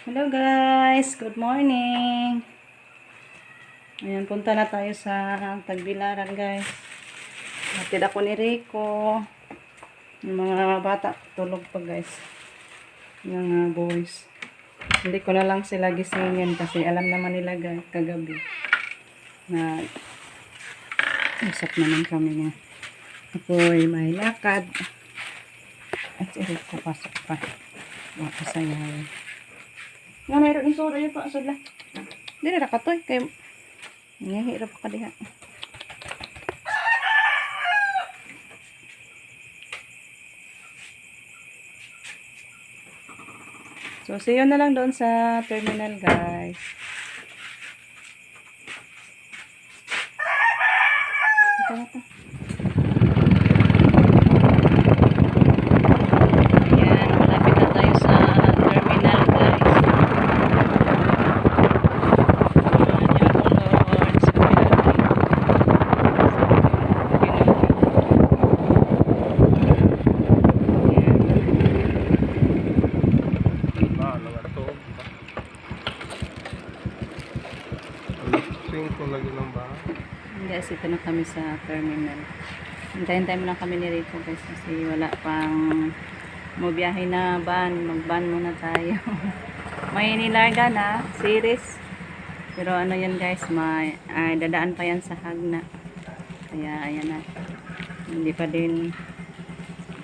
Hello guys, good morning. Ayan, punta na tayo sa Tagbilaran guys. Hatid ako ni Rico. Yung mga bata tulog pa guys. Yung boys. Hindi ko na lang sila gisingin kasi alam naman nila guys, kagabi na usap naman kami nga. Ako'y may lakad. At si Rico pasok pa. Makasayaw. Nga mayroon yung soda yun pa asod lang. Hindi na nakatoy. Kaya ngahirap ka diha. So see you na lang doon sa terminal guys. Ito na to. Ayan, malapit na tayo sa terminal guys. Guys, ito na kami sa terminal. Hintayin-tayin mo lang kami ni Rico guys kasi wala pang mabiyahe na van. Mag-van muna tayo. May nilarga na series. Pero ano yan guys, may dadaan pa yan sa Hagna. Kaya ayan na. Hindi pa din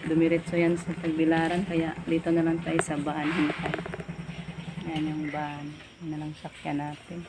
dumiretso yan sa Tagbilaran. Kaya dito na lang tayo sa van. Hintay. Ayan yung van. Yan na lang sakyan natin.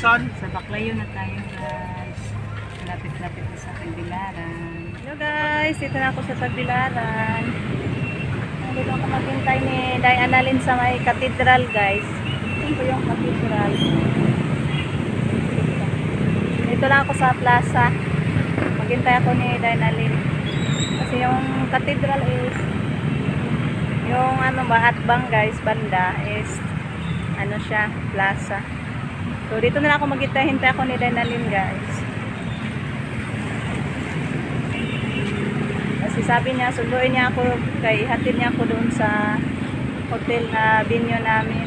Sa Baclayo na tayo guys. Lapit-lapit na sa Tagbilaran. Hello guys, dito na ako sa Tagbilaran. Nandito ako maghintay ni Day Annalyn sa may cathedral guys. Ito yung cathedral. Dito lang ako sa plaza. Maghintay ako ni Day Annalyn. Kasi yung cathedral is yung ano ba, Atbang guys, banda is ano siya, plaza. So dito na lang ako maghintay ako ni Day Annalyn guys. Kasi sabi niya, sunduin niya ako, kay hatid niya ako doon sa hotel na binyo namin.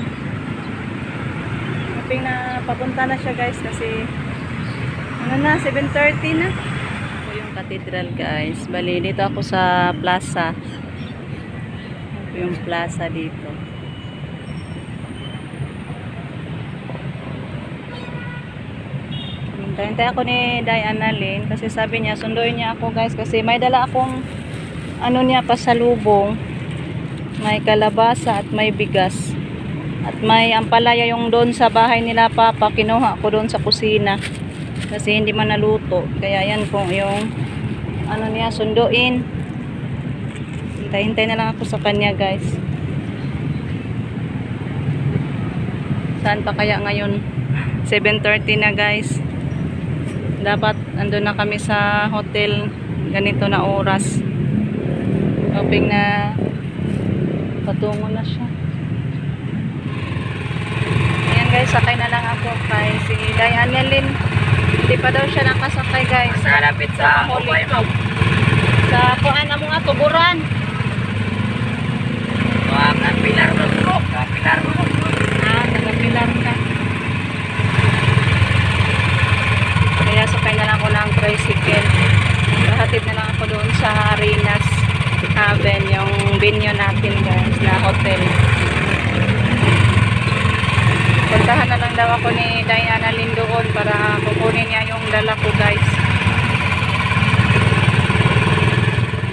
Hoping na papunta na siya guys kasi ano na, 7:30 na. Ito yung cathedral guys. Bali, dito ako sa plaza. Ito yung plaza dito. Hintay ako ni Day Annalyn kasi sabi niya, sunduin niya ako guys kasi may dala akong ano niya, pasalubong. May kalabasa at may bigas. At may ampalaya yung doon sa bahay nila Papa. Kinuha ko doon sa kusina kasi hindi man naluto. Kaya yan po yung ano niya, sunduin. Hintay-hintay na lang ako sa kanya guys. Saan pa kaya ngayon? 7:30 na guys. Dapat andun na kami sa hotel ganito na oras. Hoping na patungo na siya. Ayan guys, sakay na lang ako kay si Day Annalyn. Hindi pa daw siya nakasakay guys. Malapit sa Upay mo. Sa kuan mo nga, tuburan. Kapilar mo. Kapilar mo. Nagapilar ka. Kaya sakay na lang ako ng tricycle. Hatid na lang ako doon sa Arenas Haven, yung venue natin guys, na hotel. Puntahan na lang daw ako ni Day Annalyn doon para kukunin niya yung dala ko guys.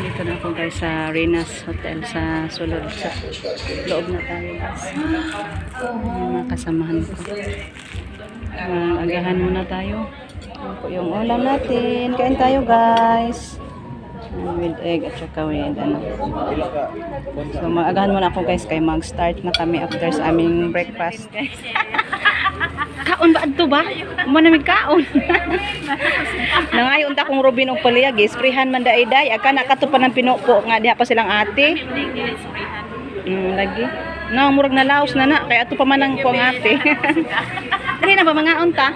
Dito na ako guys sa Arenas Hotel sa sulod, sa loob na tayo guys. Yung mga kasamahan ko. Agahan muna tayo. Ito po yung ulam natin. Kain tayo guys. With egg at saka with ano. So maagahan muna ako guys kay mag-start na kami after sa aming breakfast. Kaon ba adto ba? Manamig kaon. Nangayon ta kong Robin og paliyag, sprayhan man daay-day. Aka nakato pa ng pinuko nga diha pa silang ate. Lagi. No, murag na laos na na kay ato pa man ang kuang ate. Dali na ba mangaon ta?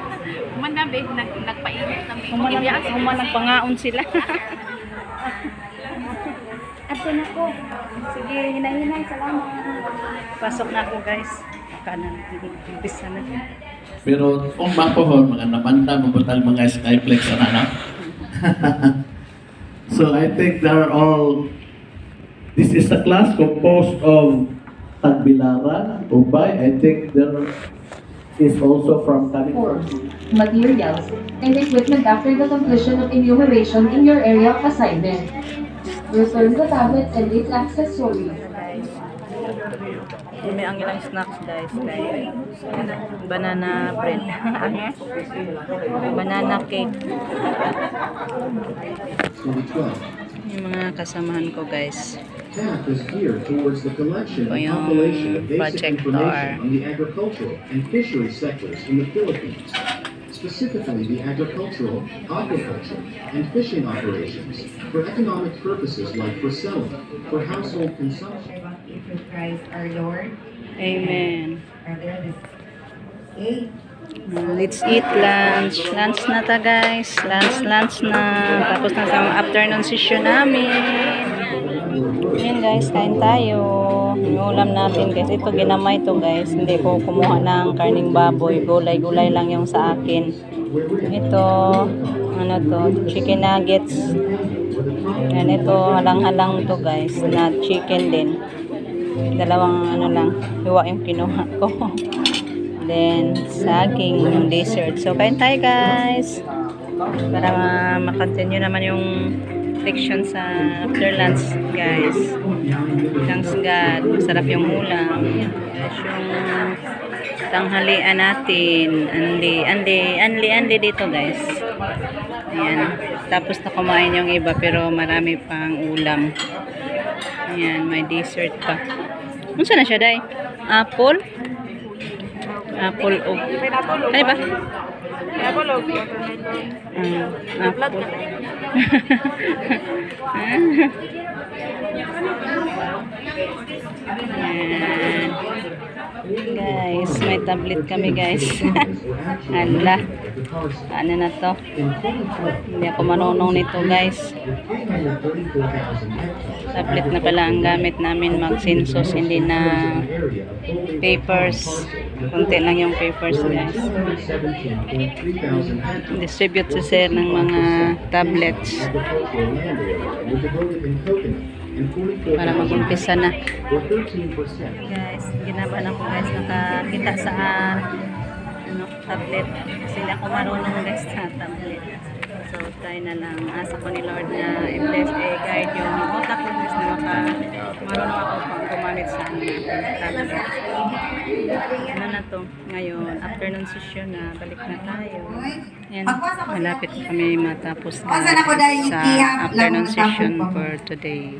Manabi, nagpainit kami. Humanang pangaon sila. Ato na ko. Sige, hinay-hinay. Salamat. Pasok na ako guys. Kanan. Umpisa na. Pero kung mapohon, mga namanda, mabutal mga Skyflex na. So I think they're all, this is a class composed of Tagbilaran, Ubay. I think there is also from Four, materials and equipment after the completion of enumeration in your area of assignment. Return the tablet and its accessories. May ang ilang snacks guys. Banana bread. Banana cake. Yung mga kasamahan ko guys. TAP is geared towards the collection and Yung compilation of basic projector. information on the agricultural and fishery sectors in the Philippines, specifically the agricultural, aquaculture, and fishing operations, for economic purposes like for selling, for household consumption. For Christ our Lord. Amen. Are there this? Okay. Let's eat lunch. Lunch na ta guys. Lunch na. Tapos na sa afternoon session namin. Ayan guys, kain tayo. Yung ulam natin guys. Ito ginamay to guys. Hindi ko kumuha ng karning baboy. Gulay-gulay lang yung sa akin. Ito, ano to, chicken nuggets. Yan, ito halang-halang to guys. Na chicken din. Dalawang ano lang, hiwa yung kinuha ko. Then, saging yung dessert. So, kain tayo guys. Para makontinue naman yung leksyon sa after lunch guys. Thanks God. Masarap yung ulam. Guys, yung tanghalian natin. Anli dito guys. Ayan. Tapos na kumain yung iba pero marami pang ulam. Ayan, may dessert pa. Ano na siya, Day? Apple? Apple o... Ano ba? Apple o watermelon. Apple. Ayan. Guys, may tablet kami guys. Hala. Ano na to? Hindi ako marunong nito guys. Tablet na pala ang gamit namin mag-census. Hindi na papers. Kunti lang yung papers guys. Distribute si sir ng mga tablets. Para mag-umpisa na. Guys, ginaban ako guys. Nakakita sa tablet. Kasi hindi ako marunong guys sa tablet. So, try na lang. Asa ko ni Lord na i-bless, guide yung otak ko guys na marunong ako pang gumamit sa tablet. Ano na to? Ngayon, afternoon session na. Balik na tayo. Yan. Malapit na kami matapos na sa afternoon session for today.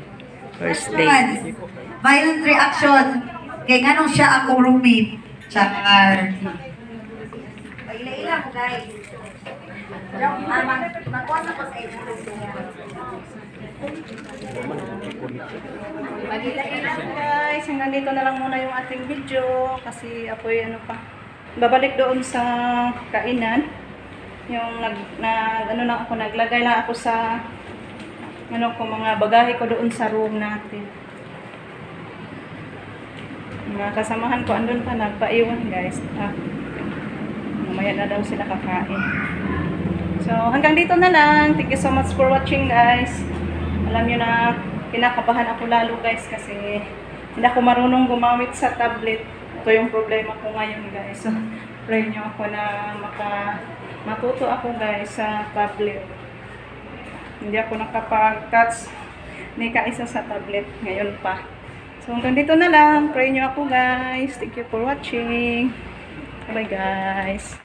First day. Violent reaction. Kaya ganun siya akong roommate. Char. Ila-ila mo guys. Magkuwasa ko sa inyo. Mag-ila-ila guys. Hanggang dito na lang muna yung ating video. Kasi apoy ano pa. Babalik doon sa kainan. Yung ano lang ako, naglagay lang ako sa ano ko, mga bagahe ko doon sa room natin. Mga kasamahan ko andun pa, nagpaiwan guys. Mamaya na daw sila kakain. So, hanggang dito na lang. Thank you so much for watching guys. Alam nyo na, kinakabahan ako lalo guys kasi hindi ako marunong gumamit sa tablet. Ito yung problema ko ngayon guys. So, pray nyo ako na matuto ako guys sa tablet. Hindi ako nakapag-touch ni kaisa sa tablet ngayon pa. So hanggang dito na lang. Pray nyo ako guys. Thank you for watching. Bye guys.